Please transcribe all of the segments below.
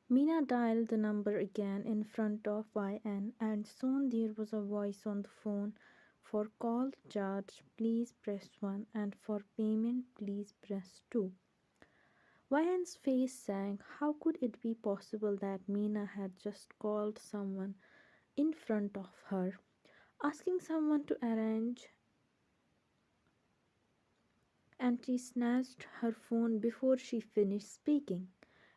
Mina dialed the number again in front of YN, and soon there was a voice on the phone. For call charge, please press 1, and for payment, please press 2. YN's face sank. How could it be possible that Mina had just called someone in front of her, asking someone to arrange, and she snatched her phone before she finished speaking.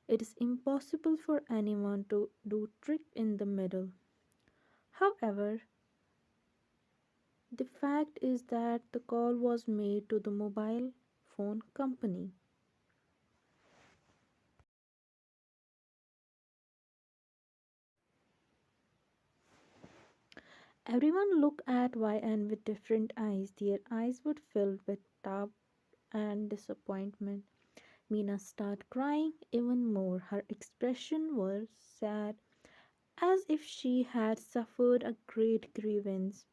It is impossible for anyone to do trick in the middle. However, the fact is that the call was made to the mobile phone company. Everyone looked at YN with different eyes. Their eyes were filled with doubt and disappointment. Mina started crying even more. Her expression was sad, as if she had suffered a great grievance.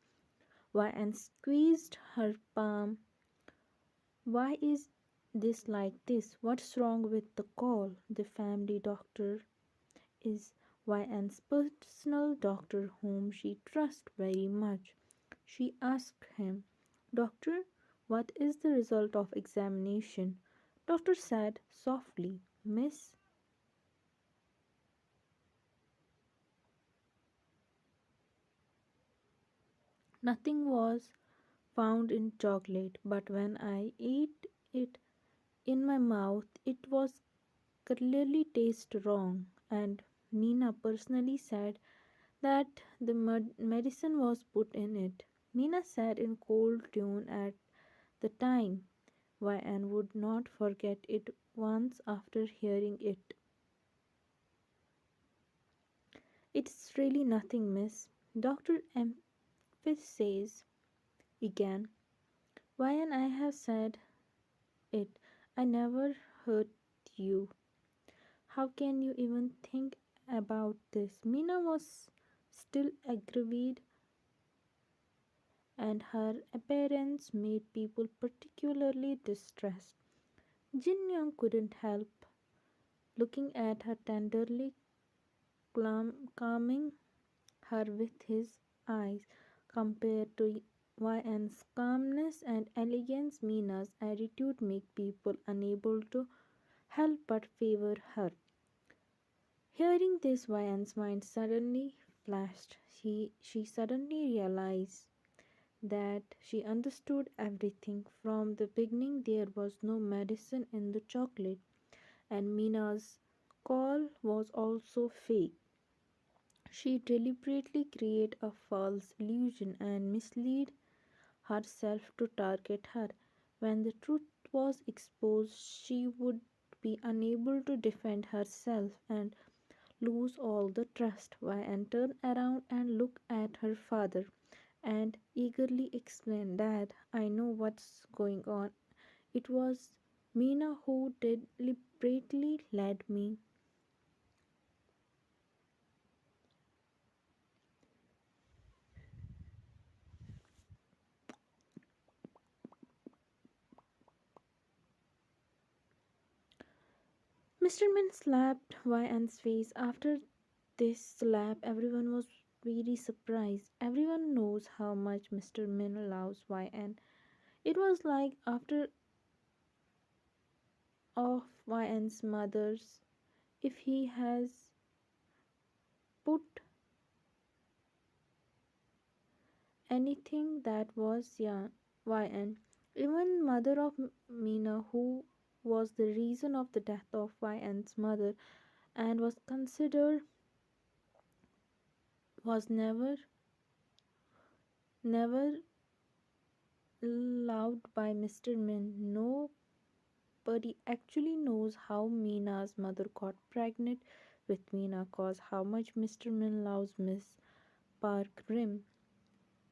YN squeezed her palm. Why is this like this? What's wrong with the call? The family doctor is YN's personal doctor, whom she trusts very much. She asked him, Doctor, what is the result of examination? Doctor said softly, Miss, nothing was found in chocolate, but when I ate it in my mouth, it was clearly taste wrong. And Mina personally said that the medicine was put in it. Mina said in cold tune at the time, why and would not forget it once after hearing it. It's really nothing, miss. Dr. Memphis says again. Why and I have said it. I never hurt you. How can you even think about this? Mina was still aggravated, and her appearance made people particularly distressed. Jin Young couldn't help looking at her tenderly, calming her with his eyes. Compared to YN's calmness and elegance, Mina's attitude made people unable to help but favor her. Hearing this, YN's mind suddenly flashed. She suddenly realized that she understood everything. From the beginning, there was no medicine in the chocolate, and Mina's call was also fake. She deliberately created a false illusion and misled herself to target her. When the truth was exposed, she would be unable to defend herself and lose all the trust. Why and turn around and look at her father and eagerly explain, Dad, I know what's going on. It was Mina who deliberately led me. Mr. Min slapped YN's face. After this slap, everyone was very surprised. Everyone knows how much Mr. Min loves YN. It was like after of YN's mother's, if he has put anything that was YN. Even mother of Mina, who was the reason of the death of YN's mother and was considered was never loved by Mr. Min. Nobody actually knows how Mina's mother got pregnant with Mina, cause how much Mr. Min loves Miss Park Rim.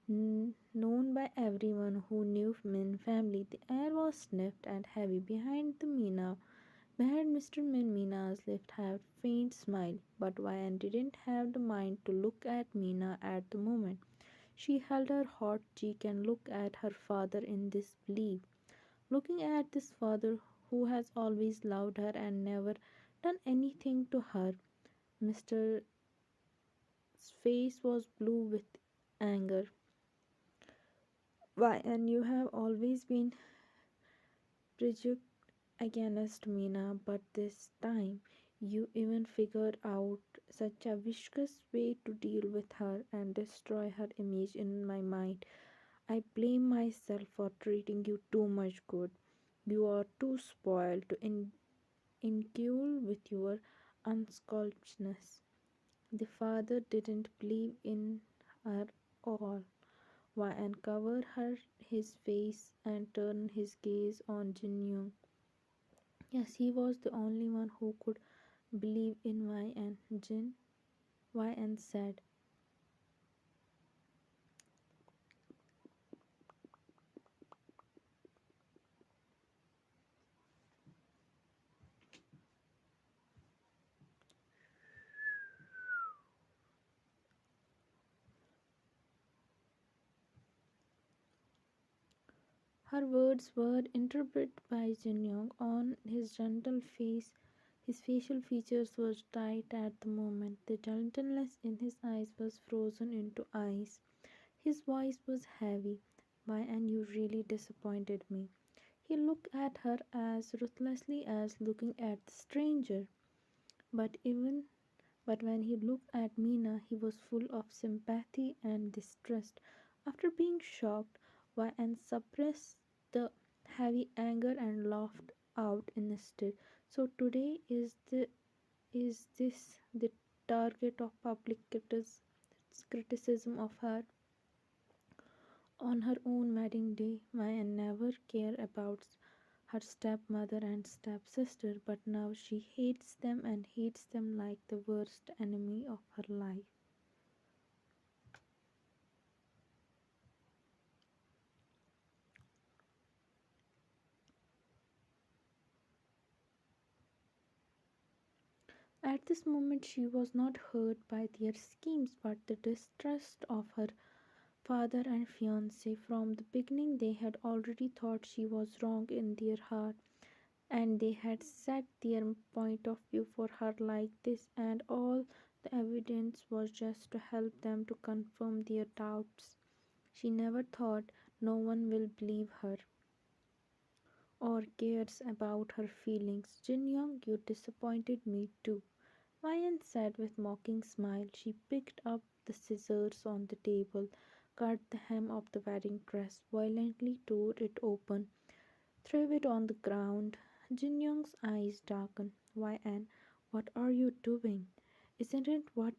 Known by everyone who knew Min family, the air was sniffed and heavy behind the Mina. Behind Mr. Min, Mina's lips had a faint smile, but Vian didn't have the mind to look at Mina at the moment. She held her hot cheek and looked at her father in disbelief, looking at this father who has always loved her and never done anything to her. Mr. face was blue with anger. Why, and you have always been prejudiced against Mina, but this time you even figured out such a vicious way to deal with her and destroy her image in my mind. I blame myself for treating you too much good. You are too spoiled to incule with your unsculptedness. The father didn't believe in her all. Why uncover her his face and turn his gaze on Jin. Yes, he was the only one who could believe in Y and Jin. Y and said, her words were interpreted by Jin Young on his gentle face. His facial features were tight at the moment. The gentleness in his eyes was frozen into ice. His voice was heavy. Why, and you really disappointed me. He looked at her as ruthlessly as looking at the stranger. But even But when he looked at Mina, he was full of sympathy and distrust. After being shocked, why and suppressed the heavy anger and laughed out instead. So today is this the target of public criticism of her on her own wedding day? Why and never care about her stepmother and stepsister, but now she hates them and hates them like the worst enemy of her life. At this moment, she was not hurt by their schemes but the distrust of her father and fiance. From the beginning, they had already thought she was wrong in their heart, and they had set their point of view for her like this, and all the evidence was just to help them to confirm their doubts. She never thought no one will believe her or cares about her feelings. Jin Young, you disappointed me too. Mayan said with mocking smile. She picked up the scissors on the table, cut the hem of the wedding dress, violently tore it open, threw it on the ground. Jin Young's eyes darkened. Why, Anne, what are you doing? Isn't it what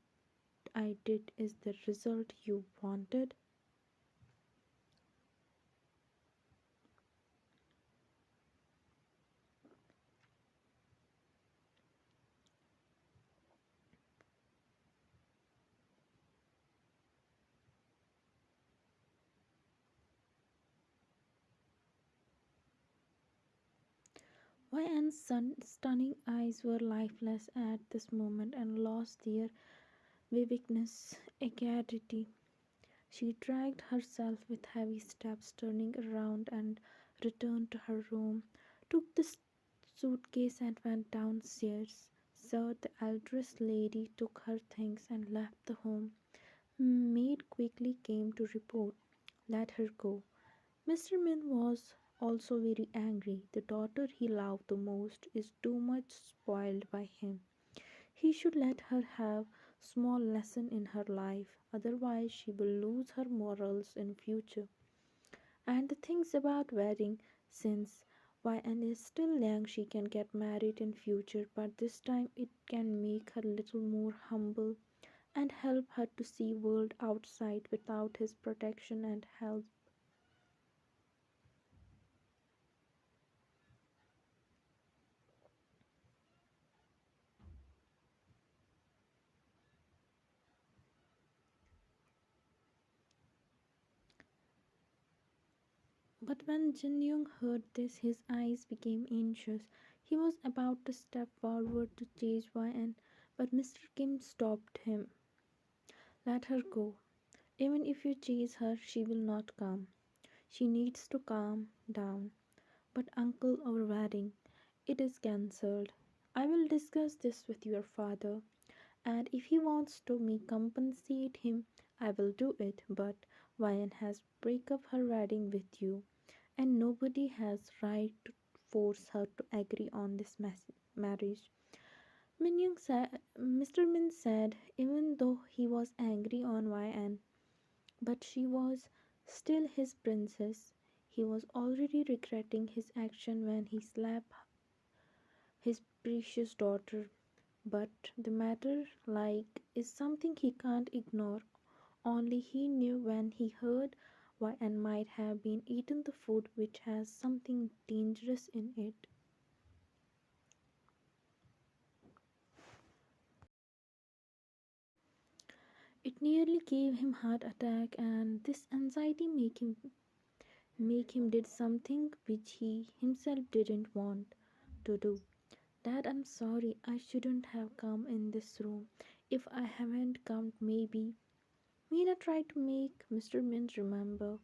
I did is the result you wanted? Why Anne's stunning eyes were lifeless at this moment and lost their vividness, agility. She dragged herself with heavy steps, turning around and returned to her room, took the suitcase and went downstairs. So the eldest lady took her things and left the home. Maid quickly came to report. Let her go. Mr. Min was also very angry. The daughter he loved the most is too much spoiled by him. He should let her have small lesson in her life, otherwise she will lose her morals in future. And the things about wedding, since YN is still young, she can get married in future, but this time it can make her little more humble and help her to see world outside without his protection and help. But when Jin Young heard this, his eyes became anxious. He was about to step forward to chase YN, but Mr. Kim stopped him. Let her go. Even if you chase her, she will not come. She needs to calm down. But uncle, our wedding, it is cancelled. I will discuss this with your father. And if he wants to me compensate him, I will do it. But Ryan has break up her wedding with you, and nobody has right to force her to agree on this marriage. Mr. Min said, even though he was angry on YN, but she was still his princess. He was already regretting his action when he slapped his precious daughter. But the matter, like, is something he can't ignore. Only he knew when he heard why and might have been eaten the food which has something dangerous in it. It nearly gave him heart attack, and this anxiety make him did something which he himself didn't want to do. Dad, I'm sorry. I shouldn't have come in this room. If I haven't come, maybe. Mina tried to make Mr. Mint remember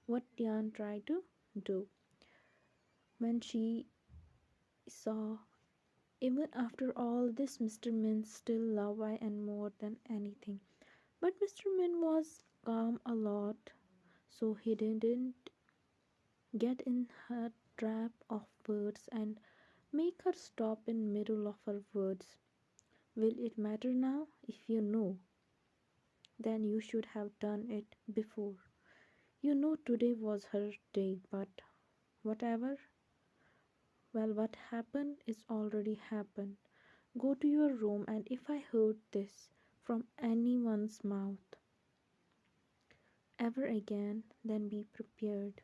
what Diane tried to do when she saw. Even after all this, Mr. Mint still loved and more than anything. But Mr. Mint was calm a lot, so he didn't get in her trap of words and make her stop in middle of her words. Will it matter now? If you know, then you should have done it before. You know today was her day, but whatever, well, what happened is already happened. Go to your room, and if I heard this from anyone's mouth ever again, then be prepared.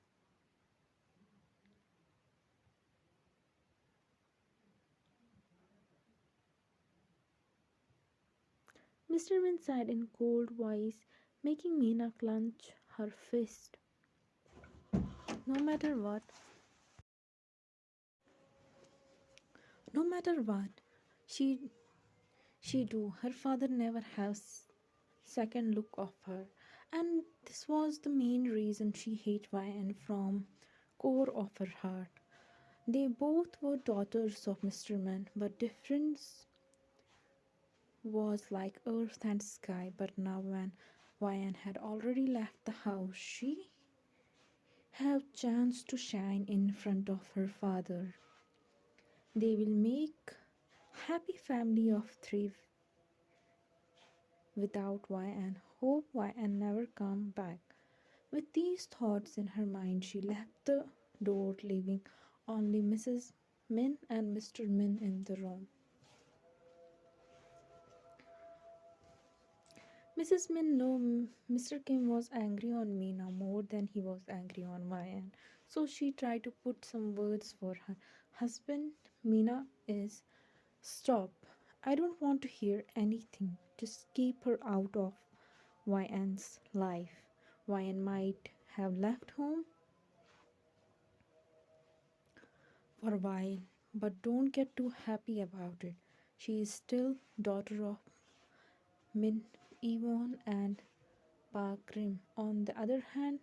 Mr. Min said in cold voice, making Mina clench her fist. No matter what, no matter what, she she do. Her father never has second look of her, and this was the main reason she hate Ryan from core of her heart. They both were daughters of Mr. Man, but difference was like earth and sky. But now when Ryan had already left the house, she had chance to shine in front of her father. They will make happy family of three without Ryan. Hope Ryan never come back. With these thoughts in her mind, she left the door, leaving only Mrs. Min and Mr. Min in the room. Mrs. Min knew Mr. Kim was angry on Meena more than he was angry on Ryan, so she tried to put some words for her husband. Meena is stop. I don't want to hear anything. Just keep her out of Ryan's life. Ryan might have left home for a while, but don't get too happy about it. She is still daughter of Min Evon and Parkrim. On the other hand,